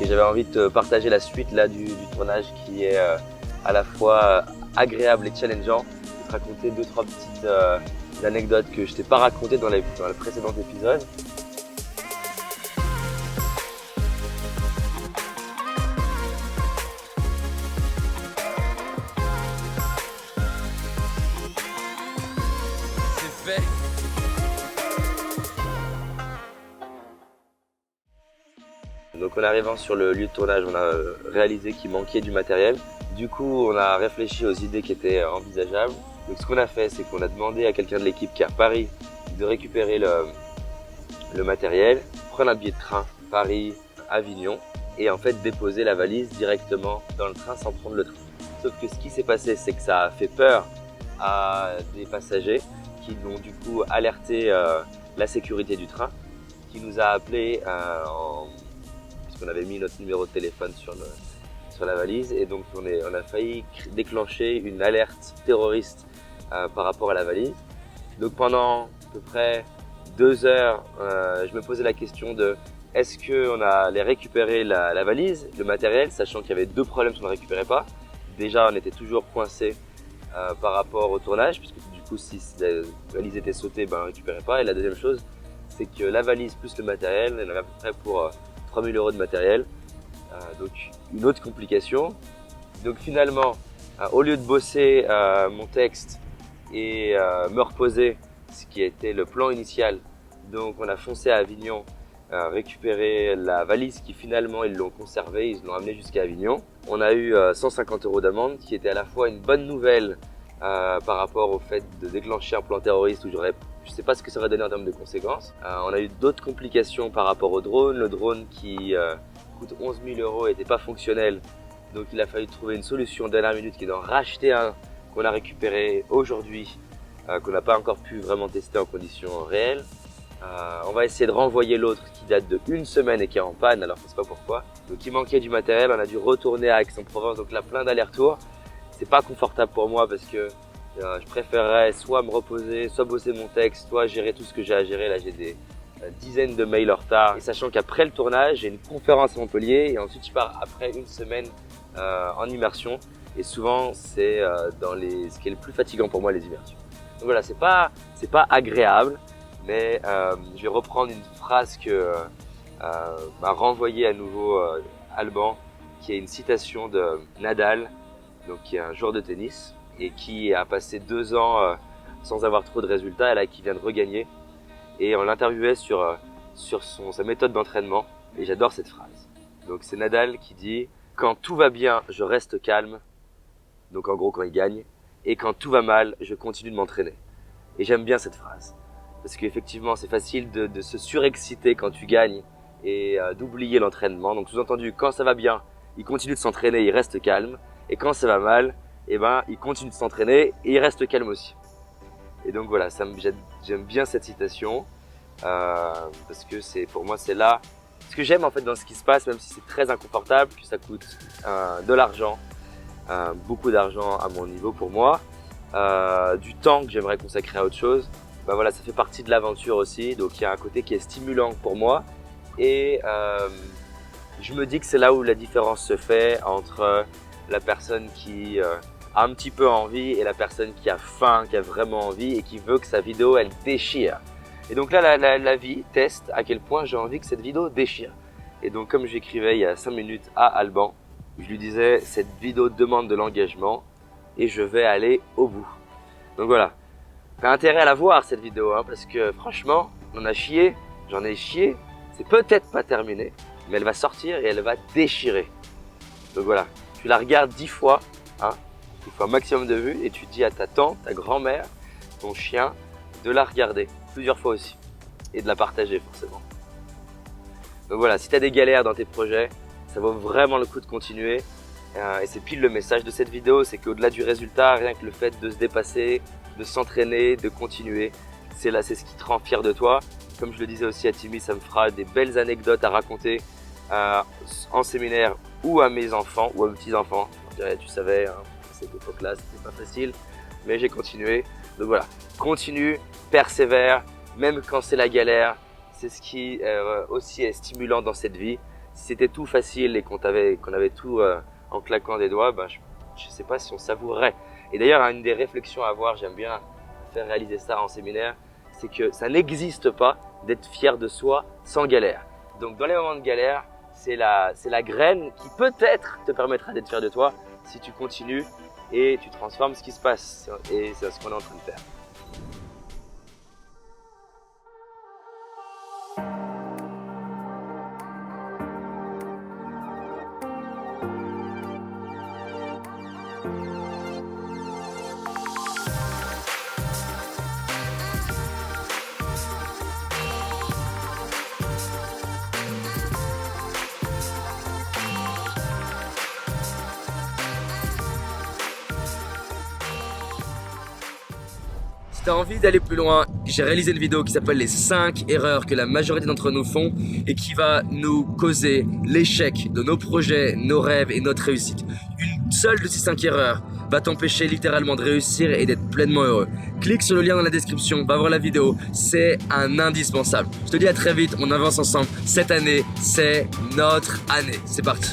j'avais envie de te partager la suite là du tournage qui est à la fois agréable et challengeant. Je vais te raconter 2-3 petites anecdotes que je t'ai pas racontées dans le précédent épisode. C'est fait. Donc en arrivant sur le lieu de tournage, on a réalisé qu'il manquait du matériel. Du coup, on a réfléchi aux idées qui étaient envisageables. Donc ce qu'on a fait, c'est qu'on a demandé à quelqu'un de l'équipe qui est à Paris de récupérer le matériel, prendre un billet de train Paris-Avignon et en fait déposer la valise directement dans le train sans prendre le train. Sauf que ce qui s'est passé, c'est que ça a fait peur à des passagers qui ont du coup alerté la sécurité du train, qui nous a appelé puisqu'on avait mis notre numéro de téléphone sur la valise, et donc on a failli déclencher une alerte terroriste par rapport à la valise. Donc pendant à peu près 2 heures, je me posais la question de est-ce qu'on allait récupérer la valise, le matériel, sachant qu'il y avait 2 problèmes si on ne récupérait pas. Déjà, on était toujours coincé par rapport au tournage, puisque du coup, si la valise était sautée, ben, on ne récupérait pas. Et la deuxième chose, c'est que la valise plus le matériel, elle avait à peu près pour 3000 € de matériel. Donc une autre complication. Donc finalement, au lieu de bosser mon texte et me reposer, ce qui était le plan initial, donc on a foncé à Avignon, récupérer la valise qui finalement ils l'ont conservée, ils l'ont amenée jusqu'à Avignon. On a eu 150 € d'amende, qui était à la fois une bonne nouvelle par rapport au fait de déclencher un plan terroriste où je ne sais pas ce que ça va donner en termes de conséquences. On a eu d'autres complications par rapport au drone. Le drone qui coûte 11 000 € n'était pas fonctionnel. Donc il a fallu trouver une solution de dernière minute qui est d'en racheter un qu'on a récupéré aujourd'hui, qu'on n'a pas encore pu vraiment tester en conditions réelles. On va essayer de renvoyer l'autre qui date de 1 semaine et qui est en panne, alors je ne sais pas pourquoi. Donc il manquait du matériel, on a dû retourner à Aix-en-Provence, donc là plein d'allers-retours. C'est pas confortable pour moi parce que je préférerais soit me reposer, soit bosser mon texte, soit gérer tout ce que j'ai à gérer. Là j'ai des dizaines de mails en retard. Et sachant qu'après le tournage, j'ai une conférence à Montpellier et ensuite je pars après 1 semaine en immersion. Et souvent c'est ce qui est le plus fatigant pour moi, les immersions. Donc voilà, c'est pas agréable, mais je vais reprendre une phrase que m'a renvoyé à nouveau Alban, qui est une citation de Nadal, donc qui est un joueur de tennis et qui a passé 2 ans sans avoir trop de résultats, et là qui vient de regagner. Et on l'interviewait sur sa méthode d'entraînement, et j'adore cette phrase. Donc c'est Nadal qui dit « Quand tout va bien, je reste calme », donc en gros quand il gagne, et quand tout va mal, je continue de m'entraîner. Et j'aime bien cette phrase, parce qu'effectivement c'est facile de se surexciter quand tu gagnes et d'oublier l'entraînement. Donc sous-entendu, quand ça va bien, il continue de s'entraîner, il reste calme, et quand ça va mal, eh ben, il continue de s'entraîner et il reste calme aussi. Et donc voilà, j'aime bien cette citation parce que pour moi c'est là ce que j'aime en fait dans ce qui se passe, même si c'est très inconfortable, que ça coûte de l'argent, beaucoup d'argent à mon niveau pour moi, du temps que j'aimerais consacrer à autre chose. Ben voilà, ça fait partie de l'aventure aussi, donc il y a un côté qui est stimulant pour moi, et je me dis que c'est là où la différence se fait entre la personne qui a un petit peu envie et la personne qui a faim, qui a vraiment envie et qui veut que sa vidéo elle déchire. Et donc là la vie teste à quel point j'ai envie que cette vidéo déchire. Et donc comme j'écrivais il y a 5 minutes à Alban, je lui disais cette vidéo demande de l'engagement et je vais aller au bout. Donc voilà, t'as intérêt à la voir cette vidéo parce que franchement on en a chié, j'en ai chié, c'est peut-être pas terminé, mais elle va sortir et elle va déchirer. Donc voilà, tu la regardes 10 fois, il faut un maximum de vues, et tu dis à ta tante, ta grand-mère, ton chien, de la regarder plusieurs fois aussi et de la partager forcément. Donc voilà, si tu as des galères dans tes projets, ça vaut vraiment le coup de continuer, et c'est pile le message de cette vidéo, c'est qu'au-delà du résultat, rien que le fait de se dépasser, de s'entraîner, de continuer, c'est ce qui te rend fier de toi. Comme je le disais aussi à Timmy, ça me fera des belles anecdotes à raconter en séminaire ou à mes enfants ou à mes petits-enfants. Tu savais, à cette époque-là, c'était pas facile, mais j'ai continué. Donc voilà, continue, persévère, même quand c'est la galère. C'est ce qui aussi est stimulant dans cette vie, Si c'était tout facile et qu'on avait tout en claquant des doigts, ben, je ne sais pas si on savourerait. Et d'ailleurs, une des réflexions à avoir, j'aime bien faire réaliser ça en séminaire, c'est que ça n'existe pas d'être fier de soi sans galère. Donc dans les moments de galère, c'est la graine qui peut-être te permettra d'être fier de toi si tu continues et tu transformes ce qui se passe. Et c'est ce qu'on est en train de faire. Si tu as envie d'aller plus loin, j'ai réalisé une vidéo qui s'appelle les 5 erreurs que la majorité d'entre nous font et qui va nous causer l'échec de nos projets, nos rêves et notre réussite. Une seule de ces 5 erreurs va t'empêcher littéralement de réussir et d'être pleinement heureux. Clique sur le lien dans la description, va voir la vidéo, c'est un indispensable. Je te dis à très vite, on avance ensemble. Cette année, c'est notre année. C'est parti.